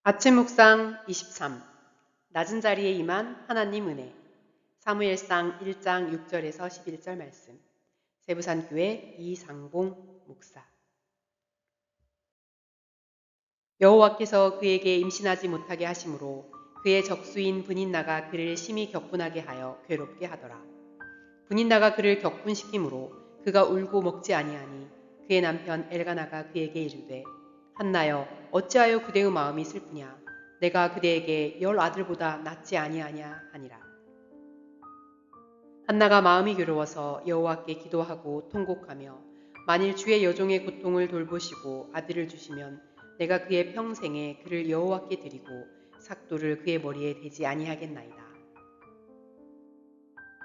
아침 묵상 23. 낮은 자리에 임한 하나님 은혜. 사무엘상 1장 6절에서 11절 말씀. 세부산교회 이상봉 목사. 여호와께서 그에게 임신하지 못하게 하심으로 그의 적수인 브닛나가 그를 심히 격분하게 하여 괴롭게 하더라. 브닛나가 그를 격분시키므로 그가 울고 먹지 아니하니 그의 남편 엘가나가 그에게 이르되 한나여 어찌하여 그대의 마음이 슬프냐 내가 그대에게 10 아들보다 낫지 아니하냐 하니라. 한나가 마음이 괴로워서 여호와께 기도하고 통곡하며 만일 주의 여종의 고통을 돌보시고 아들을 주시면 내가 그의 평생에 그를 여호와께 드리고 삭도를 그의 머리에 대지 아니하겠나이다.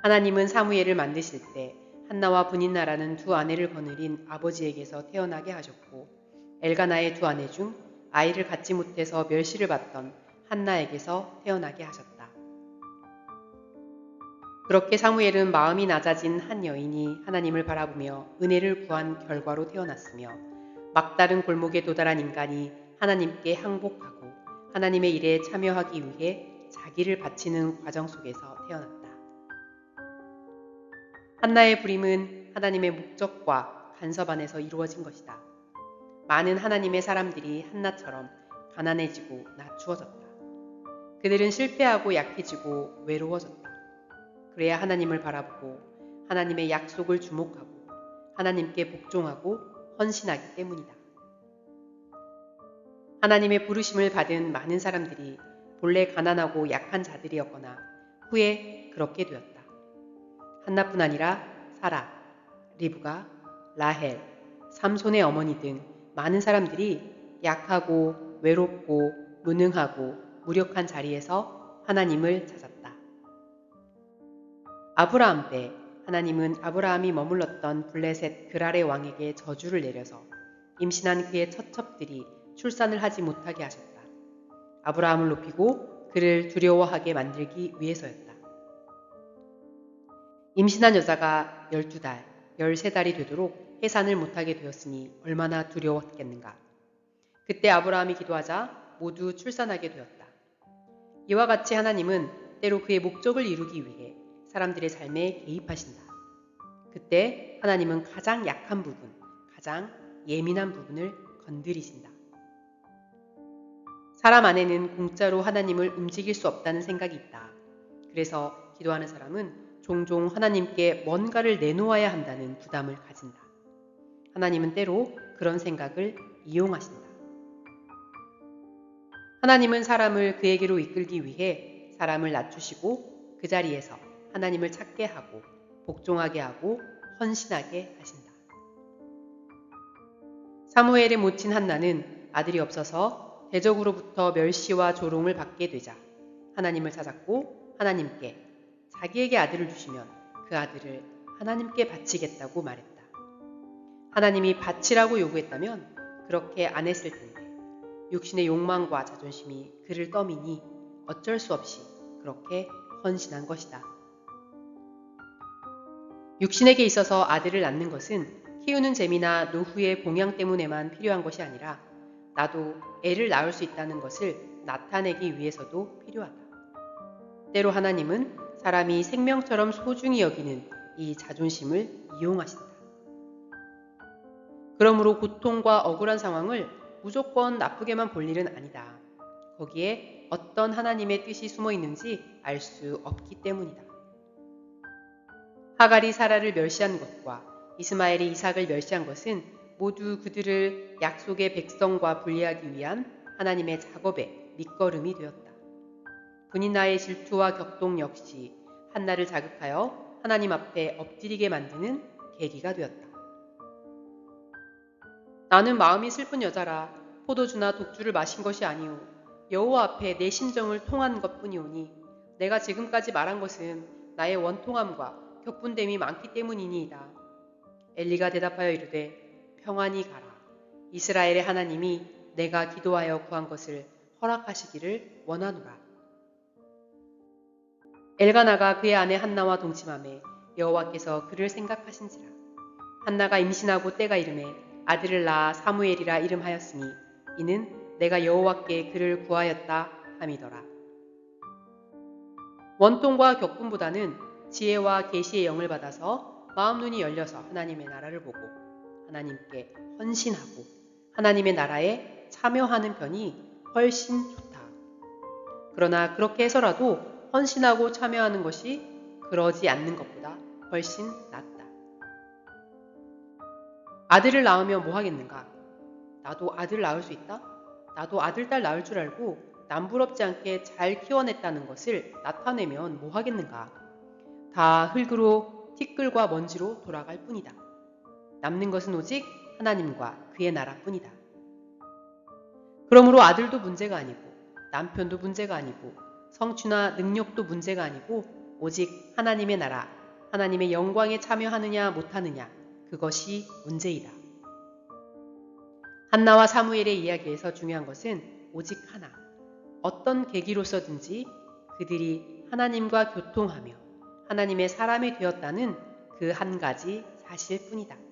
하나님은 사무엘을 만드실 때 한나와 브닛나라는 두 아내를 거느린 아버지에게서 태어나게 하셨고 엘가나의 두 아내 중 아이를 갖지 못해서 멸시를 받던 한나에게서 태어나게 하셨다. 그렇게 사무엘은 마음이 낮아진 한 여인이 하나님을 바라보며 은혜를 구한 결과로 태어났으며 막다른 골목에 도달한 인간이 하나님께 항복하고 하나님의 일에 참여하기 위해 자기를 바치는 과정 속에서 태어났다. 한나의 부림은 하나님의 목적과 간섭 안에서 이루어진 것이다. 많은 하나님의 사람들이 한나처럼 가난해지고 낮추어졌다. 그들은 실패하고 약해지고 외로워졌다. 그래야 하나님을 바라보고 하나님의 약속을 주목하고 하나님께 복종하고 헌신하기 때문이다. 하나님의 부르심을 받은 많은 사람들이 본래 가난하고 약한 자들이었거나 후에 그렇게 되었다. 한나뿐 아니라 사라, 리브가, 라헬, 삼손의 어머니 등 많은 사람들이 약하고 외롭고 무능하고 무력한 자리에서 하나님을 찾았다. 아브라함 때 하나님은 아브라함이 머물렀던 블레셋 그랄의 왕에게 저주를 내려서 임신한 그의 처첩들이 출산을 하지 못하게 하셨다. 아브라함을 높이고 그를 두려워하게 만들기 위해서였다. 임신한 여자가 12달, 13달이 되도록 해산을 못하게 되었으니 얼마나 두려웠겠는가. 그때 아브라함이 기도하자 모두 출산하게 되었다. 이와 같이 하나님은 때로 그의 목적을 이루기 위해 사람들의 삶에 개입하신다. 그때 하나님은 가장 약한 부분, 가장 예민한 부분을 건드리신다. 사람 안에는 공짜로 하나님을 움직일 수 없다는 생각이 있다. 그래서 기도하는 사람은 종종 하나님께 뭔가를 내놓아야 한다는 부담을 가진다. 하나님은 때로 그런 생각을 이용하신다. 하나님은 사람을 그에게로 이끌기 위해 사람을 낮추시고 그 자리에서 하나님을 찾게 하고 복종하게 하고 헌신하게 하신다. 사무엘의 모친 한나는 아들이 없어서 대적으로부터 멸시와 조롱을 받게 되자 하나님을 찾았고 하나님께 자기에게 아들을 주시면 그 아들을 하나님께 바치겠다고 말했다. 하나님이 바치라고 요구했다면 그렇게 안 했을 텐데 육신의 욕망과 자존심이 그를 떠미니 어쩔 수 없이 그렇게 헌신한 것이다. 육신에게 있어서 아들을 낳는 것은 키우는 재미나 노후의 봉양 때문에만 필요한 것이 아니라 나도 애를 낳을 수 있다는 것을 나타내기 위해서도 필요하다. 때로 하나님은 사람이 생명처럼 소중히 여기는 이 자존심을 이용하신다. 그러므로 고통과 억울한 상황을 무조건 나쁘게만 볼 일은 아니다. 거기에 어떤 하나님의 뜻이 숨어 있는지 알 수 없기 때문이다. 하갈이 사라를 멸시한 것과 이스마엘이 이삭을 멸시한 것은 모두 그들을 약속의 백성과 분리하기 위한 하나님의 작업의 밑거름이 되었다. 브닛나의 질투와 격동 역시 한나를 자극하여 하나님 앞에 엎드리게 만드는 계기가 되었다. 나는 마음이 슬픈 여자라 포도주나 독주를 마신 것이 아니오 여호와 앞에 내 심정을 통한 것뿐이오니 내가 지금까지 말한 것은 나의 원통함과 격분됨이 많기 때문이니이다. 엘리가 대답하여 이르되 평안히 가라. 이스라엘의 하나님이 내가 기도하여 구한 것을 허락하시기를 원하노라. 엘가나가 그의 아내 한나와 동침하매 여호와께서 그를 생각하신지라. 한나가 임신하고 때가 이르매 아들을 낳아 사무엘이라 이름하였으니 이는 내가 여호와께 그를 구하였다 함이더라. 원통과 격분보다는 지혜와 계시의 영을 받아서 마음 눈이 열려서 하나님의 나라를 보고 하나님께 헌신하고 하나님의 나라에 참여하는 편이 훨씬 좋다. 그러나 그렇게 해서라도 헌신하고 참여하는 것이 그러지 않는 것보다 훨씬 낫다. 아들을 낳으면 뭐 하겠는가? 나도 아들 낳을 수 있다? 나도 아들, 딸 낳을 줄 알고 남부럽지 않게 잘 키워냈다는 것을 나타내면 뭐 하겠는가? 다 흙으로 티끌과 먼지로 돌아갈 뿐이다. 남는 것은 오직 하나님과 그의 나라뿐이다. 그러므로 아들도 문제가 아니고 남편도 문제가 아니고 성취나 능력도 문제가 아니고 오직 하나님의 나라, 하나님의 영광에 참여하느냐 못하느냐 그것이 문제이다. 한나와 사무엘의 이야기에서 중요한 것은 오직 하나, 어떤 계기로서든지 그들이 하나님과 교통하며 하나님의 사람이 되었다는 그 한 가지 사실뿐이다.